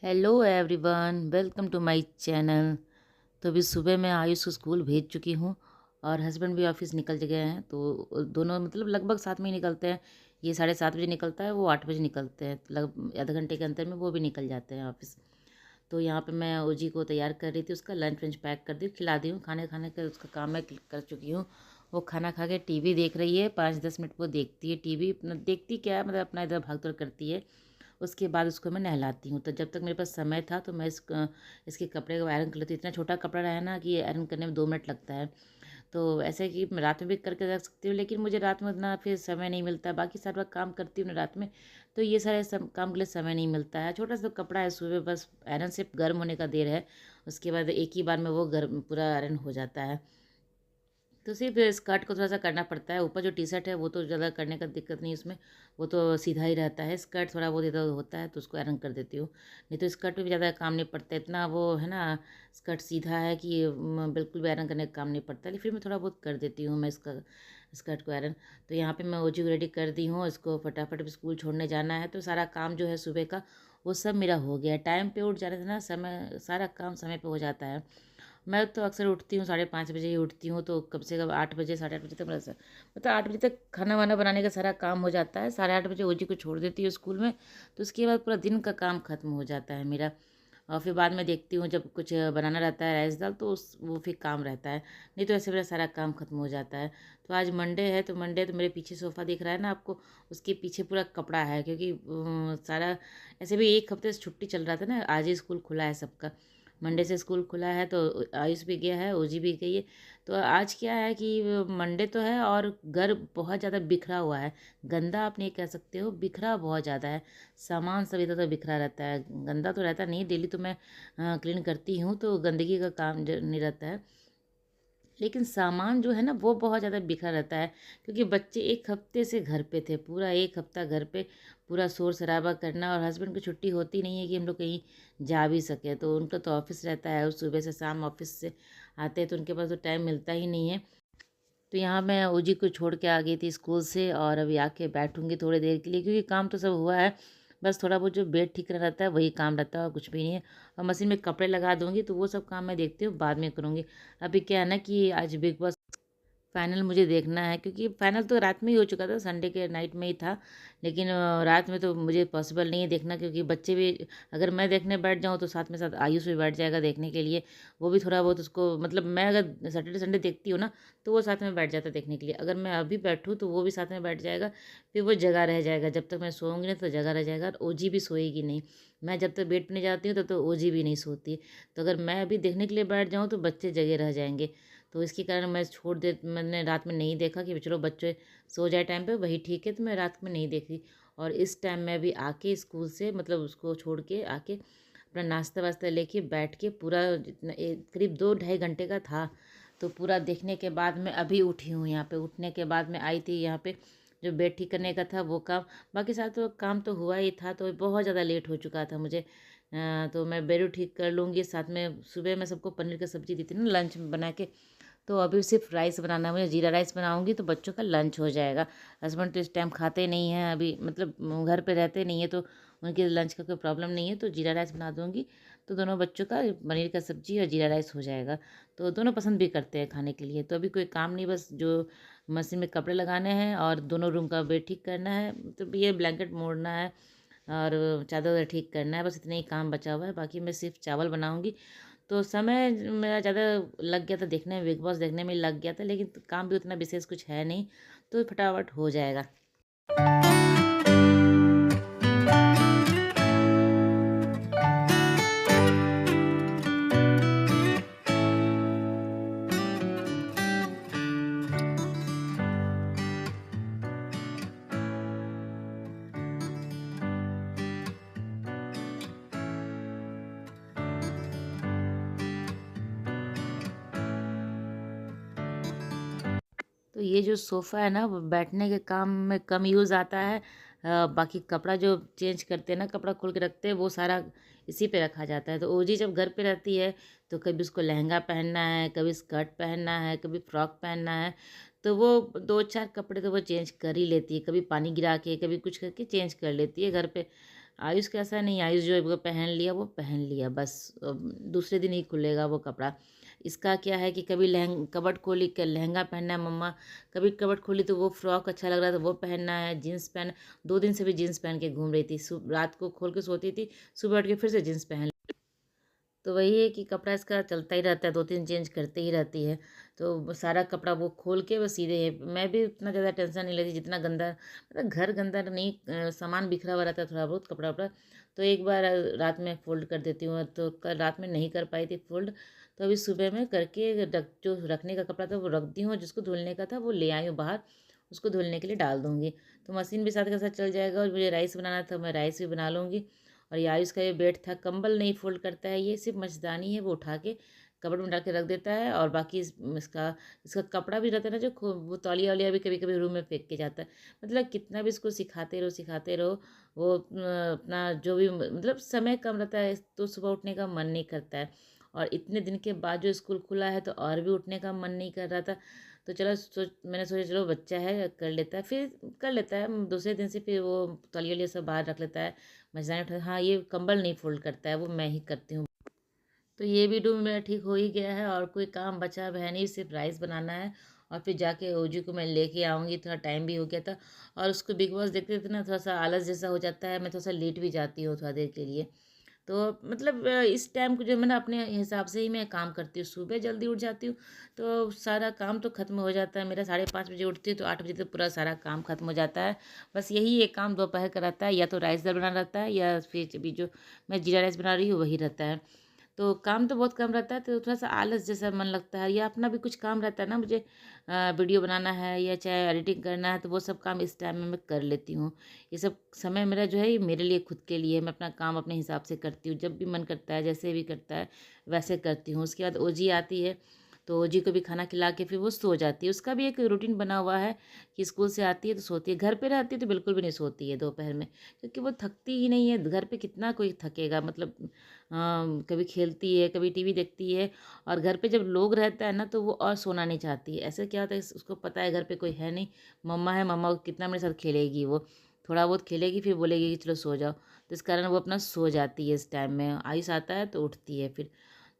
Hello everyone, welcome to my channel. तो अभी सुबह मैं आयुष को स्कूल भेज चुकी हूँ और हस्बैंड भी ऑफिस निकल गए हैं। तो दोनों मतलब लगभग साथ में ही निकलते हैं। ये 7:30 बजे निकलता है, वो 8 बजे निकलते हैं। तो लगभग आधा घंटे के अंतर में वो भी निकल जाते हैं ऑफिस। तो यहाँ पे मैं ओजी को तैयार कर रही थी, उसका लंच वंच पैक कर दी, खिला दी हूँ। खाने खाने का उसका काम मैं कर चुकी हूँ। वो खाना खा के टीवी देख रही है। 5-10 मिनट वो देखती है टीवी। अपना देखती क्या है, मतलब अपना इधर भाग दौड़ करती है। उसके बाद उसको मैं नहलाती हूँ। तो जब तक मेरे पास समय था तो मैं इसके कपड़े को आयरन कर लेती हूँ। इतना छोटा कपड़ा रहा है ना कि आयरन करने में 2 मिनट लगता है। तो ऐसे कि मैं रात में भी करके रख सकती हूँ, लेकिन मुझे रात में उतना फिर समय नहीं मिलता। बाकी सारा काम करती हूँ ना रात में, तो ये सारे काम के लिए समय नहीं मिलता है। छोटा सा कपड़ा है, सुबह बस आयरन से गर्म होने का देर है। उसके बाद एक ही बार में वो गर्म पूरा आयरन हो जाता है। तो सिर्फ स्कर्ट को थोड़ा सा करना पड़ता है। ऊपर जो टी शर्ट है वो तो ज़्यादा करने का दिक्कत नहीं उसमें, वो तो सीधा ही रहता है। स्कर्ट थोड़ा बहुत इधर होता है तो उसको आयरन कर देती हूँ। नहीं तो स्कर्ट में भी ज़्यादा काम नहीं पड़ता, इतना वो है ना। स्कर्ट सीधा है कि बिल्कुल भी आयरन करने का काम नहीं पड़ता, लेकिन फिर मैं थोड़ा बहुत कर देती हूँ मैं इसका स्कर्ट को आयरन। तो यहाँ पे मैं ओजी को रेडी कर दी हूँ, इसको फटाफट स्कूल छोड़ने जाना है। तो सारा काम जो है सुबह का वो सब मेरा हो गया। टाइम पे उठ जाने से ना समय सारा काम समय पे हो जाता है। मैं तो अक्सर उठती हूँ 5:30 बजे ही उठती हूँ। तो कम से कम 8 बजे 8:30 बजे तक मेरा मतलब 8 बजे तक खाना वाना बनाने का सारा काम हो जाता है। 8:30 बजे ओजी को छोड़ देती हूँ स्कूल में। तो उसके बाद पूरा दिन का काम खत्म हो जाता है मेरा। और फिर बाद में देखती हूँ जब कुछ बनाना रहता है राइस दाल, तो उस वो फिर काम रहता है। नहीं तो ऐसे मेरा सारा काम खत्म हो जाता है। तो आज मंडे है, तो मंडे तो मेरे पीछे सोफ़ा दिख रहा है ना आपको, उसके पीछे पूरा कपड़ा है। क्योंकि सारा ऐसे भी एक हफ्ते से छुट्टी चल रहा था ना, आज ही स्कूल खुला है सबका। मंडे से स्कूल खुला है तो आयुष भी गया है, ओजी भी गई है। तो आज क्या है कि मंडे तो है और घर बहुत ज़्यादा बिखरा हुआ है। गंदा आप नहीं कह सकते हो, बिखरा बहुत ज़्यादा है। सामान सब इधर उधर बिखरा रहता है। गंदा तो रहता नहीं, डेली तो मैं क्लीन करती हूँ, तो गंदगी का काम नहीं रहता है। लेकिन सामान जो है ना वो बहुत ज़्यादा बिखरा रहता है। क्योंकि बच्चे एक हफ्ते से घर पे थे, पूरा एक हफ्ता घर पे पूरा शोर शराबा करना। और हस्बैंड की छुट्टी होती नहीं है कि हम लोग कहीं जा भी सके। तो उनका तो ऑफिस रहता है, सुबह से शाम ऑफिस से आते हैं, तो उनके पास तो टाइम मिलता ही नहीं है। तो यहाँ मैं ओजी को छोड़ के आ गई थी स्कूल से, और अभी आके बैठूंगी थोड़ी देर के लिए, क्योंकि काम तो सब हुआ है। बस थोड़ा बहुत जो बेड ठीक करना रहता है वही काम रहता है, और कुछ भी नहीं है। और मशीन में कपड़े लगा दूंगी, तो वो सब काम मैं देखती हूँ बाद में करूँगी। अभी क्या है ना कि आज बिग बॉस फाइनल मुझे देखना है। क्योंकि फाइनल तो रात में ही हो चुका था, संडे के नाइट में ही था। लेकिन रात में तो मुझे पॉसिबल नहीं है देखना, क्योंकि बच्चे भी, अगर मैं देखने बैठ जाऊँ तो साथ में साथ आयुष भी बैठ जाएगा देखने के लिए। वो भी थोड़ा बहुत उसको, मतलब मैं अगर सैटरडे संडे देखती हूँ ना, तो वो साथ में बैठ जाता है देखने के लिए। अगर मैं अभी बैठूँ तो वो भी साथ में बैठ जाएगा। फिर वो जगह रह जाएगा, जब तक मैं सोऊंगी ना तो जगह रह जाएगा, और ओजी भी सोएगी नहीं। मैं जब तक बेड पर नहीं जाती हूँ तब तो ओजी भी नहीं सोती। तो अगर मैं अभी देखने के लिए बैठ जाऊँ तो बच्चे जगे रह जाएंगे। तो इसके कारण मैं छोड़ दे मैंने रात में नहीं देखा कि चलो बच्चे सो जाए टाइम पे, वही ठीक है। तो मैं रात में नहीं देखी। और इस टाइम मैं अभी आके स्कूल से, मतलब उसको छोड़ के आके अपना नाश्ता वास्ता लेके बैठ के पूरा जितना करीब 2-2.5 घंटे का था। तो पूरा देखने के बाद मैं अभी उठी हूँ। यहाँ पे उठने के बाद मैं आई थी यहाँ पे, जो बेड ठीक करने का था वो काम। बाकी सारा तो काम तो हुआ ही था, तो बहुत ज़्यादा लेट हो चुका था मुझे। तो मैं बेड ठीक कर लूँगी। साथ में सुबह मैं सबको पनीर की सब्ज़ी दी थी ना लंच में बना के। तो अभी सिर्फ राइस बनाना है मुझे, जीरा राइस बनाऊंगी तो बच्चों का लंच हो जाएगा। हस्बैंड तो इस टाइम खाते नहीं हैं अभी, मतलब घर पे रहते नहीं है, तो उनके लंच का कोई प्रॉब्लम नहीं है। तो जीरा राइस बना दूंगी, तो दोनों बच्चों का पनीर का सब्जी और जीरा राइस हो जाएगा। तो दोनों पसंद भी करते हैं खाने के लिए। तो अभी कोई काम नहीं, बस जो मशीन में कपड़े लगाने हैं और दोनों रूम का बेड ठीक करना है, तो ये ब्लैंकेट मोड़ना है और चादर वादर ठीक करना है। बस इतना ही काम बचा हुआ है, बाकी मैं सिर्फ चावल बनाऊंगी। तो समय मेरा ज़्यादा लग गया था देखने में, बिग बॉस देखने में लग गया था, लेकिन काम भी उतना विशेष कुछ है नहीं, तो फटाफट हो जाएगा। तो ये जो सोफ़ा है ना, वो बैठने के काम में कम यूज़ आता है। बाकी कपड़ा जो चेंज करते हैं ना, कपड़ा खोल के रखते हैं, वो सारा इसी पे रखा जाता है। तो ओजी जब घर पे रहती है तो कभी उसको लहंगा पहनना है, कभी स्कर्ट पहनना है, कभी फ्रॉक पहनना है। तो वो 2-4 कपड़े तो वो चेंज कर ही लेती है, कभी पानी गिरा के, कभी कुछ करके चेंज कर लेती है घर पे। आयुष का ऐसा नहीं, आयुष जो है वो पहन लिया वो पहन लिया बस, दूसरे दिन ही खुलेगा वो कपड़ा। इसका क्या है कि कभी कबर्ड खोली लहंगा पहनना है मम्मा, कभी कबर्ड खोली तो वो फ्रॉक अच्छा लग रहा था वो पहनना है, जीन्स पहन। 2 दिन से भी जीन्स पहन के घूम रही थी, रात को खोल के सोती थी, सुबह उठ के फिर से जीन्स पहन। तो वही है कि कपड़ा इसका चलता ही रहता है, 2-3 चेंज करते ही रहती है। तो सारा कपड़ा वो खोल के बस सीधे है। मैं भी उतना ज़्यादा टेंशन नहीं लेती जितना गंदा, मतलब घर गंदा नहीं, सामान बिखरा हुआ रहता है थोड़ा बहुत कपड़ा वपड़ा, तो एक बार रात में फ़ोल्ड कर देती हूँ। तो कल रात में नहीं कर पाई थी फ़ोल्ड, तो अभी सुबह में करके जो रखने का कपड़ा था वो रख दी हूँ, जिसको धुलने का था वो ले आई हूँ बाहर, उसको धुलने के लिए डाल दूँगी। तो मशीन भी साथ के साथ चल जाएगा, और मुझे राइस बनाना था, मैं राइस भी बना लूँगी। और ये आयुष का ये बेड था, कंबल नहीं फोल्ड करता है, ये सिर्फ मच्छरदानी है वो उठा के कपड़ में डाल के रख देता है। और बाकी इसका इसका कपड़ा भी रहता है ना, जो वो तौलिया वौलिया भी कभी कभी रूम में फेंक के जाता है। मतलब कितना भी इसको सिखाते रहो, वो अपना जो भी मतलब समय कम रहता है तो सुबह उठने का मन नहीं करता है। और इतने दिन के बाद जो स्कूल खुला है तो और भी उठने का मन नहीं कर रहा था। तो चलो मैंने सोचा चलो बच्चा है कर लेता है, फिर कर लेता है, दूसरे दिन से फिर वो तौलिया वौलिया सब बाहर रख लेता है। मछलियाँ उठा, हाँ ये कंबल नहीं फोल्ड करता है, वो मैं ही करती हूँ। तो ये भी डूब मेरा ठीक हो ही गया है, और कोई काम बचा है नहीं, सिर्फ राइस बनाना है। और फिर जाके ओजू को मैं लेके आऊँगी, थोड़ा टाइम भी हो गया था। और उसको बिग बॉस देखते थे ना, थोड़ा सा आलस जैसा हो जाता है, मैं थोड़ा सा लेट भी जाती हूँ थोड़ा देर के लिए। तो मतलब इस टाइम को जो मैं ना अपने हिसाब से ही मैं काम करती हूँ, सुबह जल्दी उठ जाती हूँ तो सारा काम तो ख़त्म हो जाता है मेरा। 5:30 बजे उठती हूँ तो 8 बजे तक पूरा सारा काम ख़त्म हो जाता है। बस यही एक काम दोपहर का रहता है, या तो राइस दाल बनाना रहता है, या फिर अभी जो मैं जीरा राइस बना रही हूँ वही रहता है। तो काम तो बहुत कम रहता है, तो थोड़ा सा आलस जैसा मन लगता है, या अपना भी कुछ काम रहता है ना मुझे, वीडियो बनाना है या चाहे एडिटिंग करना है, तो वो सब काम इस टाइम में मैं कर लेती हूँ। ये सब समय मेरा जो है ये मेरे लिए खुद के लिए, मैं अपना काम अपने हिसाब से करती हूँ, जब भी मन करता है जैसे भी करता है वैसे करती हूँ। उसके बाद ओजी आती है, तो ओजी को भी खाना खिला के फिर वो सो जाती है। उसका भी एक रूटीन बना हुआ है कि स्कूल से आती है तो सोती है, घर पे रहती है तो बिल्कुल भी नहीं सोती है दोपहर में, क्योंकि वो थकती ही नहीं है। घर पे कितना कोई थकेगा, मतलब कभी खेलती है कभी टीवी देखती है। और घर पे जब लोग रहता है ना तो वो और सोना नहीं चाहती है। ऐसे क्या होता है, उसको पता है घर पे कोई है नहीं, मम्मा है, मम्मा कितना मेरे साथ खेलेगी, वो थोड़ा बहुत खेलेगी फिर बोलेगी कि चलो सो जाओ, तो इस कारण वो अपना सो जाती है। इस टाइम में आयुष आता है तो उठती है फिर,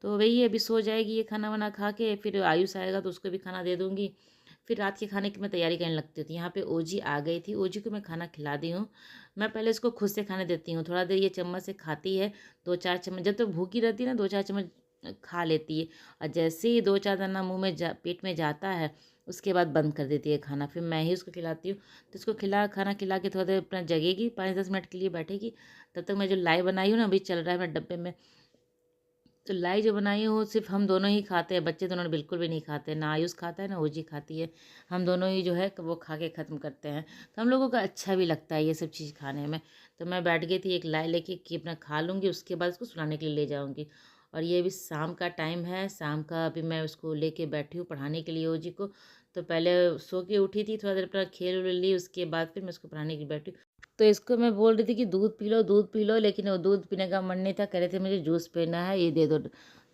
तो वही है, अभी सो जाएगी ये खाना वाना खा के, फिर आयुष आएगा तो उसको भी खाना दे दूँगी। फिर रात के खाने की मैं तैयारी करने लगती थी। यहाँ पे ओजी आ गई थी, ओजी को मैं खाना खिला दी हूँ। मैं पहले इसको खुद से खाने देती हूँ, थोड़ा देर ये चम्मच से खाती है, 2-4 चम्मच, जब तक भूखी रहती है ना 2-4 चम्मच खा लेती है। और जैसे ही 2-4 दाना मुँह में पेट में जाता है, उसके बाद बंद कर देती है खाना, फिर मैं ही उसको खिलाती हूँ। तो इसको खाना खिला के थोड़ा देर अपना जगेगी, 5-10 मिनट के लिए बैठेगी। तब तक मैं जो लाइ बनाई हूँ ना, अभी चल रहा है मेरे डब्बे में, तो लाई जो बनाई हूँ सिर्फ हम दोनों ही खाते हैं, बच्चे दोनों बिल्कुल भी नहीं खाते, ना आयुष खाता है ना ओजी खाती है। हम दोनों ही जो है वो खा के ख़त्म करते हैं, तो हम लोगों का अच्छा भी लगता है ये सब चीज़ खाने में। तो मैं बैठ गई थी एक लाई लेके कि अपना खा लूँगी, उसके बाद उसको सुलाने के लिए ले जाऊँगी। और ये अभी शाम का टाइम है, शाम का अभी मैं उसको लेके बैठी हूँ पढ़ाने के लिए ओजी को। तो पहले सो के उठी थी, थोड़ा देर अपना खेल वेल ली, उसके बाद फिर मैं उसको पढ़ाने के लिए बैठी। तो इसको मैं बोल रही थी कि दूध पी लो, लेकिन वो दूध पीने का मन नहीं था, कह रहे थे मुझे जूस पीना है, ये दे दो।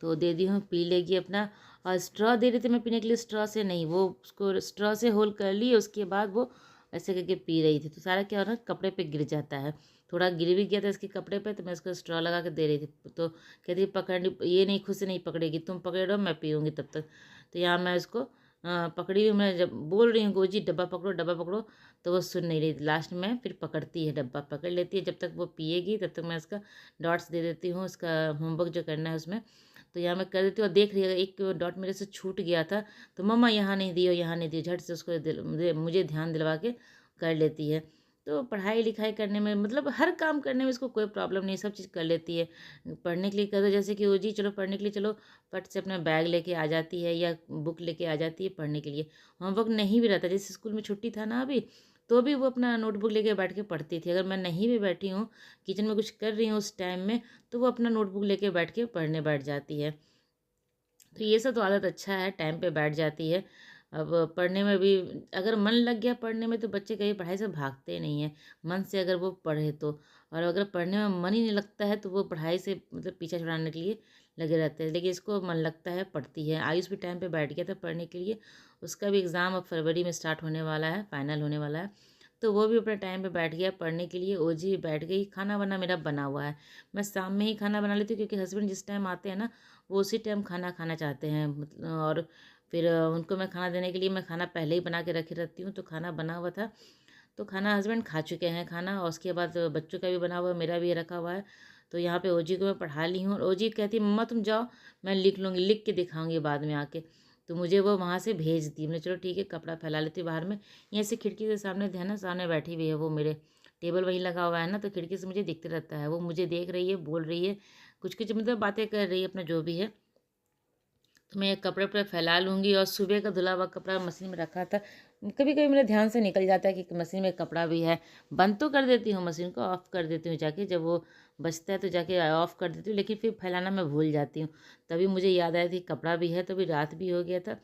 तो दे दी हूँ, पी लेगी अपना। और स्ट्रॉ दे रहे थे मैं पीने के लिए, स्ट्रॉ से नहीं, वो उसको स्ट्रॉ से होल कर ली, उसके बाद वो ऐसे करके पी रही थी। तो सारा क्या हो रहा है, कपड़े पे गिर जाता है, थोड़ा गिर भी गया था इसके कपड़े पे, तो मैं इसको स्ट्रॉ लगा के दे रही थी। तो कहती पकड़नी, ये नहीं, खुद से नहीं पकड़ेगी, तुम पकड़े रहो मैं पीऊँगी तब तक। तो यहाँ मैं उसको पकड़ी हूँ, मैं जब बोल रही हूँ गोजी डब्बा पकड़ो, तो वो सुन नहीं रही। लास्ट में फिर पकड़ती है, डब्बा पकड़ लेती है, जब तक वो पिएगी तब तक मैं उसका डॉट्स दे देती हूँ, उसका होमवर्क जो करना है उसमें। तो यहाँ मैं कर देती हूँ, और देख रही है एक डॉट मेरे से छूट गया था, तो मम्मा यहाँ नहीं दियो, यहाँ नहीं दियो, झट से उसको मुझे ध्यान दिलवा के कर लेती है। तो पढ़ाई लिखाई करने में, मतलब हर काम करने में इसको कोई प्रॉब्लम नहीं, सब चीज़ कर लेती है। पढ़ने के लिए कर दो, जैसे कि वो जी चलो पढ़ने के लिए चलो, फट से अपना बैग लेके आ जाती है या बुक लेके आ जाती है पढ़ने के लिए। होमवर्क नहीं भी रहता, जैसे स्कूल में छुट्टी था ना अभी, तो भी वो अपना नोटबुक लेके बैठ के पढ़ती थी। अगर मैं नहीं भी बैठी हूँ, किचन में कुछ कर रही हूँ उस टाइम में, तो वो अपना नोटबुक लेके बैठ के पढ़ने बैठ जाती है। तो ये सब तो आदत अच्छा है, टाइम पे बैठ जाती है। अब पढ़ने में भी अगर मन लग गया पढ़ने में, तो बच्चे कहीं पढ़ाई से भागते नहीं हैं, मन से अगर वो पढ़े तो। और अगर पढ़ने में मन ही नहीं लगता है तो वो पढ़ाई से मतलब पीछा छुड़ाने के लिए लगे रहते हैं। लेकिन इसको मन लगता है, पढ़ती है। आयुष भी टाइम पे बैठ गया था पढ़ने के लिए, उसका भी एग्ज़ाम अब फरवरी में स्टार्ट होने वाला है, फाइनल होने वाला है। तो वो भी अपने टाइम पे बैठ गया पढ़ने के लिए, ओजी भी बैठ गई, खाना वाना मेरा बना हुआ है। मैं शाम में ही खाना बना लेती हूँ क्योंकि हस्बैंड जिस टाइम आते हैं ना, वो उसी टाइम खाना खाना चाहते हैं और फिर उनको मैं खाना देने के लिए मैं खाना पहले ही बना के रखी रहती हूँ, तो खाना बना हुआ था। तो खाना हस्बैंड खा चुके हैं खाना, और उसके बाद बच्चों का भी बना हुआ है, मेरा भी रखा हुआ है। तो यहाँ पे ओजी को मैं पढ़ा ली हूँ और ओजी कहती है मम्मा तुम जाओ, मैं लिख लूँगी, लिख के दिखाऊंगी बाद में आके। तो मुझे वो वहाँ से भेज दी, मैंने चलो ठीक है कपड़ा फैला लेती हूँ बाहर में। यहाँ से खिड़की के सामने है ना, सामने बैठी हुई है वो, मेरे टेबल वहीं लगा हुआ है ना, तो खिड़की से मुझे दिखते रहता है, वो मुझे देख रही है, बोल रही है कुछ कुछ, मतलब बातें कर रही है अपना जो भी है। तो मैं कपड़े वपड़े फैला लूँगी, और सुबह का धुला हुआ कपड़ा मशीन में रखा था, कभी कभी मेरे ध्यान से निकल जाता है कि मशीन में कपड़ा भी है। बंद तो कर देती हूँ मशीन को, ऑफ़ कर देती हूँ जाके, जब वो बचता है तो जाके ऑफ़ कर देती हूँ, लेकिन फिर फैलाना मैं भूल जाती हूँ। तभी मुझे याद आया कि कपड़ा भी है, तो अभी रात भी हो गया था।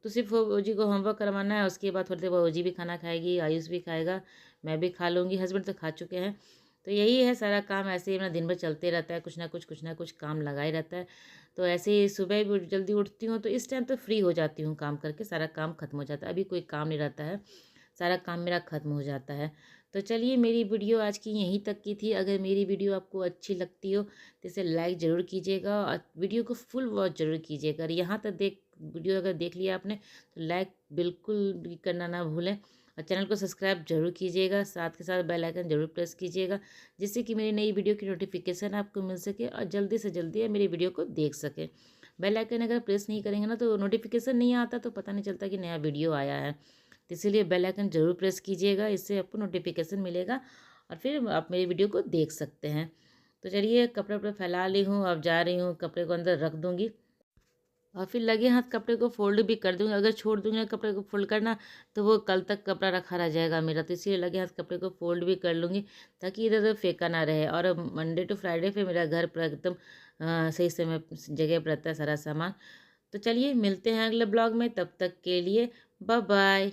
तो सिर्फ वो ओजी को होमवर्क करवाना है, उसके बाद थोड़ी देर बाद ओजी भी खाना खाएगी, आयुष भी खाएगा, मैं भी खा लूँगी, हस्बैंड तो खा चुके हैं। तो यही है सारा काम, ऐसे ही अपना दिन भर चलते रहता है, कुछ ना कुछ काम लगा ही रहता है। तो ऐसे ही सुबह भी जल्दी उठती हूँ, तो इस टाइम तो फ्री हो जाती हूँ काम करके, सारा काम खत्म हो जाता है, अभी कोई काम नहीं रहता है, सारा काम मेरा खत्म हो जाता है। तो चलिए, मेरी वीडियो आज की यहीं तक की थी। अगर मेरी वीडियो आपको अच्छी लगती हो तो इसे लाइक ज़रूर कीजिएगा, और वीडियो को फुल वॉच ज़रूर कीजिएगा। और यहाँ तक वीडियो अगर देख लिया आपने तो लाइक बिल्कुल भी करना ना भूलें, और चैनल को सब्सक्राइब जरूर कीजिएगा, साथ के साथ बेल आइकन जरूर प्रेस कीजिएगा, जिससे कि मेरी नई वीडियो की नोटिफिकेशन आपको मिल सके और जल्दी से जल्दी आप मेरी वीडियो को देख सकें। बेल आइकन अगर प्रेस नहीं करेंगे ना तो नोटिफिकेशन नहीं आता, तो पता नहीं चलता कि नया वीडियो आया है। तो इसीलिए बेल आइकन जरूर प्रेस कीजिएगा, इससे आपको नोटिफिकेशन मिलेगा और फिर आप मेरी वीडियो को देख सकते हैं। तो चलिए, कपड़े वपड़े फैला ली हूँ, अब जा रही हूँ, कपड़े को अंदर रख दूँगी और फिर लगे हाथ कपड़े को फोल्ड भी कर दूँगी। अगर छोड़ दूँगी ना कपड़े को फोल्ड करना, तो वो कल तक कपड़ा रखा रह जाएगा मेरा, तो इसीलिए लगे हाथ कपड़े को फोल्ड भी कर लूँगी, ताकि इधर उधर फेंका ना रहे। और मंडे टू फ्राइडे फिर मेरा घर पूरा एकदम सही समय जगह पर रहता है सारा सामान। तो चलिए, मिलते हैं अगले ब्लॉग में, तब तक के लिए बाय बाय।